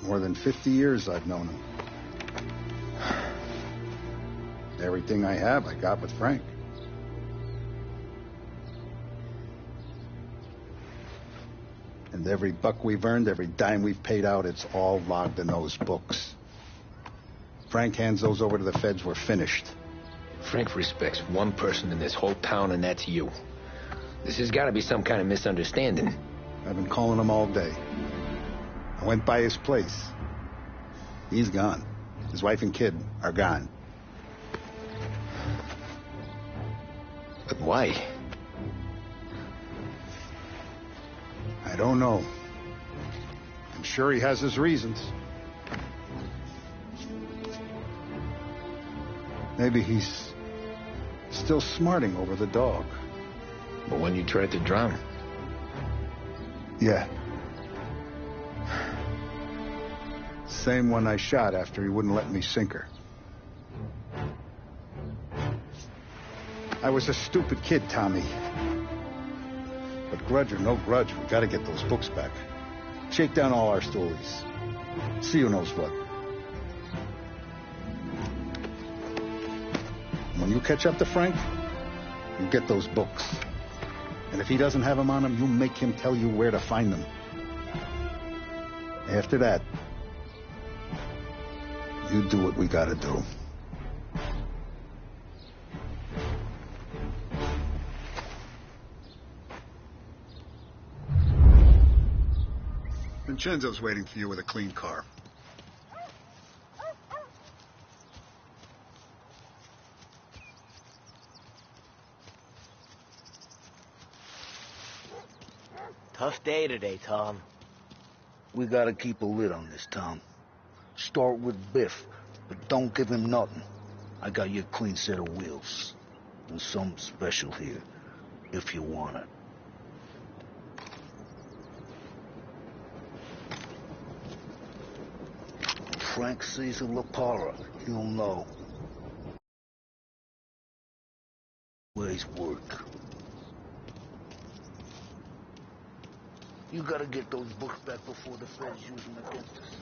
More than 50 years I've known him. Everything I have, I got with Frank. And every buck we've earned, every dime we've paid out, it's all logged in those books. Frank hands those over to the feds, we're finished. Frank respects one person in this whole town, and that's you. This has got to be some kind of misunderstanding. I've been calling him all day. I went by his place. He's gone. His wife and kid are gone. But why? I don't know. I'm sure he has his reasons. Maybe he's still smarting over the dog. The one you tried to drown? Yeah. Same one I shot after he wouldn't let me sink her. I was a stupid kid, Tommy. But grudge or no grudge, we gotta get those books back. Shake down all our stories. See who knows what. When you catch up to Frank, you get those books. And if he doesn't have them on him, you make him tell you where to find them. After that, you do what we gotta do. Vincenzo's waiting for you with a clean car. Tough day today, Tom. We gotta keep a lid on this, Tom. Start with Biff, but don't give him nothing. I got you a clean set of wheels. And something special here, if you want it. When Frank sees a La Parra, he'll know. Where's work? You gotta get those books back before the feds use them against us.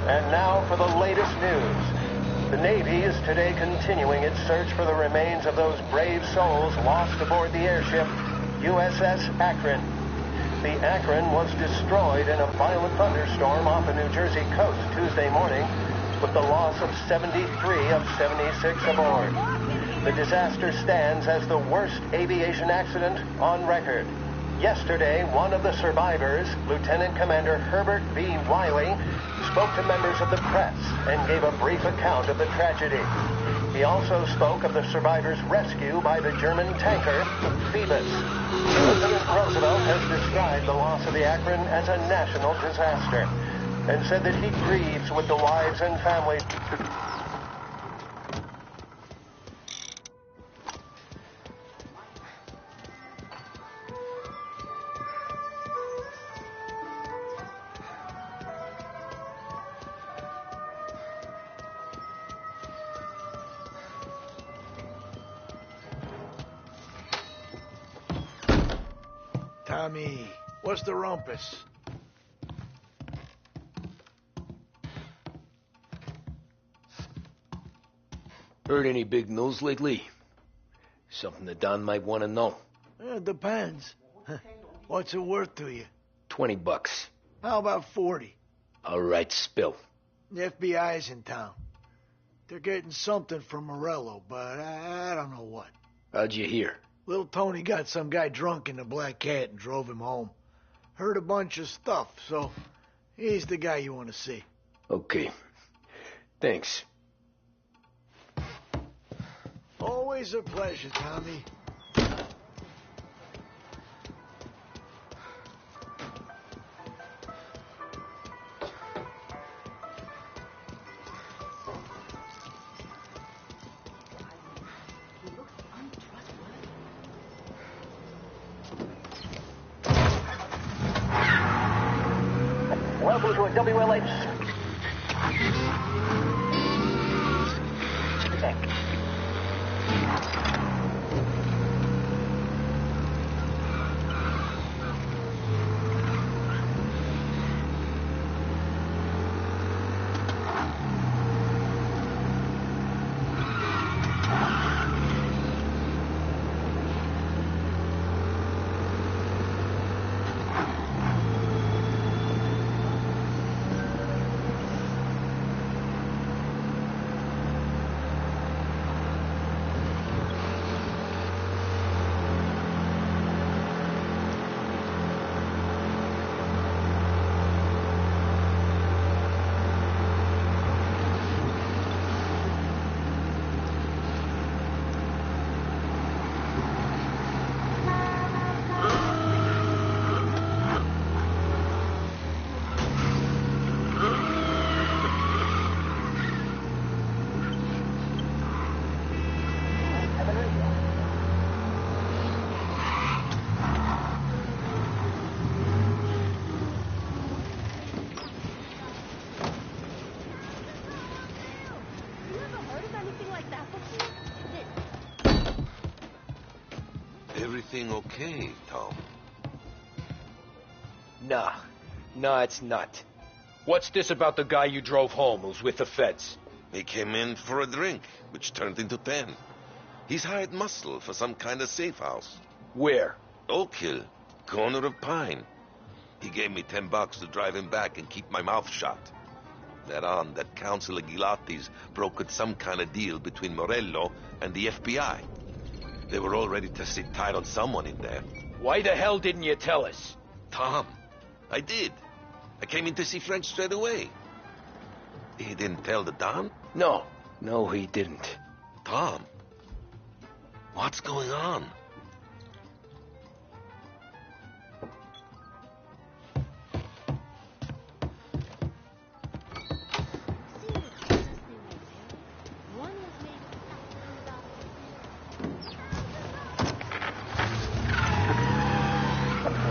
And now for the latest news. The Navy is today continuing its search for the remains of those brave souls lost aboard the airship USS Akron. The Akron was destroyed in a violent thunderstorm off the New Jersey coast Tuesday morning, with the loss of 73 of 76 aboard. The disaster stands as the worst aviation accident on record. Yesterday, one of the survivors, Lieutenant Commander Herbert V. Wiley, spoke to members of the press and gave a brief account of the tragedy. He also spoke of the survivors' rescue by the German tanker Phoebus. President Roosevelt has described the loss of the Akron as a national disaster and said that he grieves with the wives and families. Tommy, what's the rumpus? Heard any big news lately? Something that Don might want to know. It depends. What's it worth to you? $20. How about 40? All right, spill. The FBI's in town. They're getting something from Morello, but I don't know what. How'd you hear? Little Tony got some guy drunk in the Black Cat and drove him home. Heard a bunch of stuff, so he's the guy you want to see. Okay. Thanks. Always a pleasure, Tommy. Welcome to a WLH. everything okay, Tom? Nah, it's not. What's this about the guy you drove home who's with the feds? He came in for a drink, which turned into 10. He's hired muscle for some kind of safe house. Where? Oak Hill, corner of Pine. He gave me $10 to drive him back and keep my mouth shut. Later on, that Councilor Gilatti's brokered some kind of deal between Morello and the FBI. They were all ready to sit tight on someone in there. Why the hell didn't you tell us? Tom, I did. I came in to see Frank straight away. He didn't tell the Don? No, he didn't. Tom, what's going on?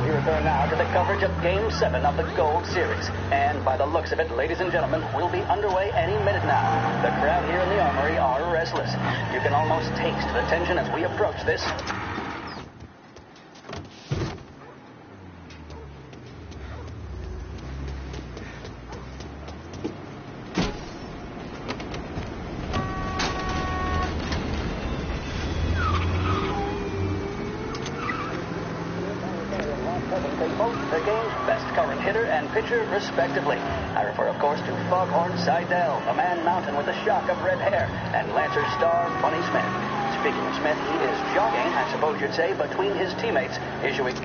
We return now to the coverage of Game 7 of the Gold Series. And by the looks of it, ladies and gentlemen, we'll be underway any minute now. The crowd here in the Armory are restless. You can almost taste the tension as we approach this. The game's best current hitter and pitcher, respectively. I refer, of course, to Foghorn Seidel, a man mountain with a shock of red hair, and Lancer star Funny Smith. Speaking of Smith, he is jogging, I suppose you'd say, between his teammates, issuing...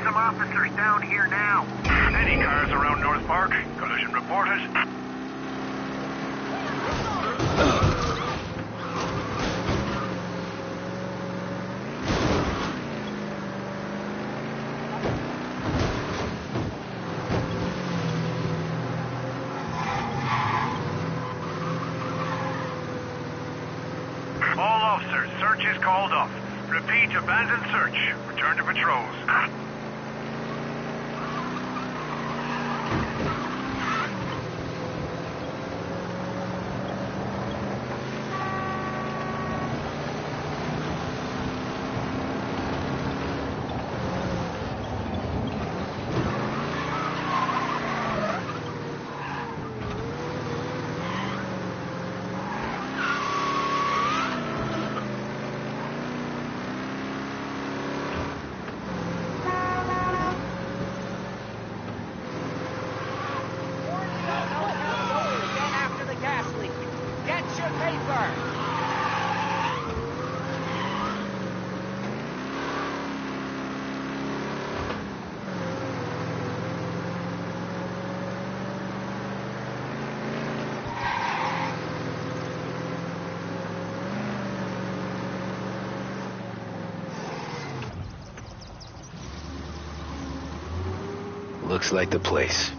Some officers down here now. Any cars around North Park? Collision reported. All officers, search is called off. Repeat, abandon search. Return to patrols. Looks like the place.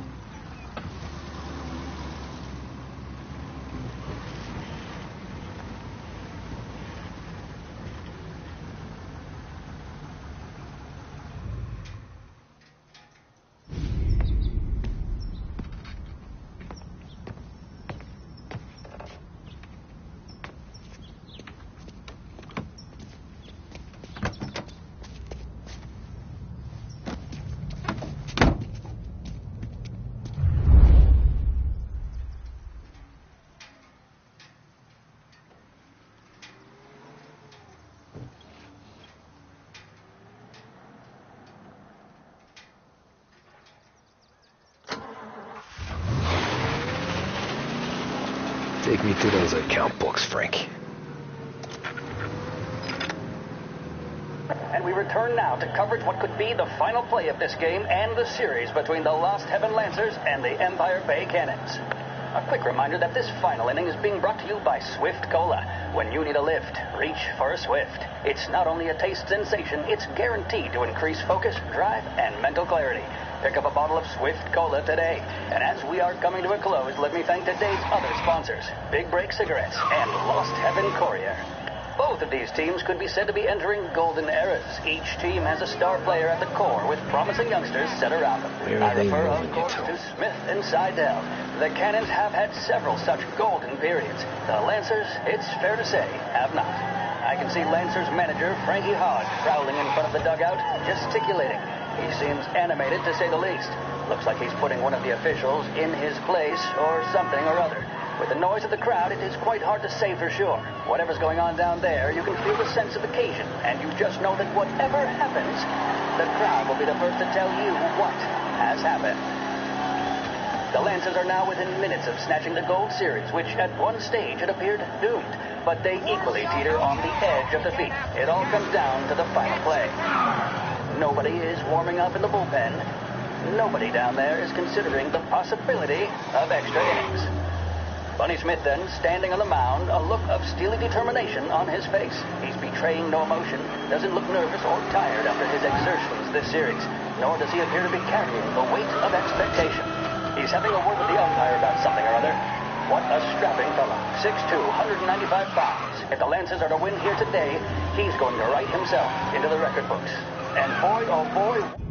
Take me to those account books, Frank. And we return now to coverage what could be the final play of this game and the series between the Lost Heaven Lancers and the Empire Bay Cannons. A quick reminder that this final inning is being brought to you by Swift Cola. When you need a lift, reach for a Swift. It's not only a taste sensation, it's guaranteed to increase focus, drive, and mental clarity. Pick up a bottle of Swift Cola today. And as we are coming to a close, let me thank today's other sponsors, Big Break Cigarettes and Lost Heaven Courier. Both of these teams could be said to be entering golden eras. Each team has a star player at the core with promising youngsters set around them. I refer, of course, to Smith and Seidel. The Cannons have had several such golden periods. The Lancers, it's fair to say, have not. I can see Lancers manager Frankie Hodge prowling in front of the dugout, gesticulating. He seems animated, to say the least. Looks like he's putting one of the officials in his place or something or other. With the noise of the crowd, it is quite hard to say for sure. Whatever's going on down there, you can feel the sense of occasion, and you just know that whatever happens, the crowd will be the first to tell you what has happened. The Lancers are now within minutes of snatching the Gold Series, which at one stage had appeared doomed, but they equally teeter on the edge of defeat. It all comes down to the final play. Nobody is warming up in the bullpen. Nobody down there is considering the possibility of extra innings. Bunny Smith then, standing on the mound, a look of steely determination on his face. He's betraying no emotion, doesn't look nervous or tired after his exertions this series, nor does he appear to be carrying the weight of expectation. He's having a word with the umpire about something or other. What a strapping fellow, 6'2", 195 pounds. If the Lancers are to win here today, he's going to write himself into the record books. And boy, oh boy...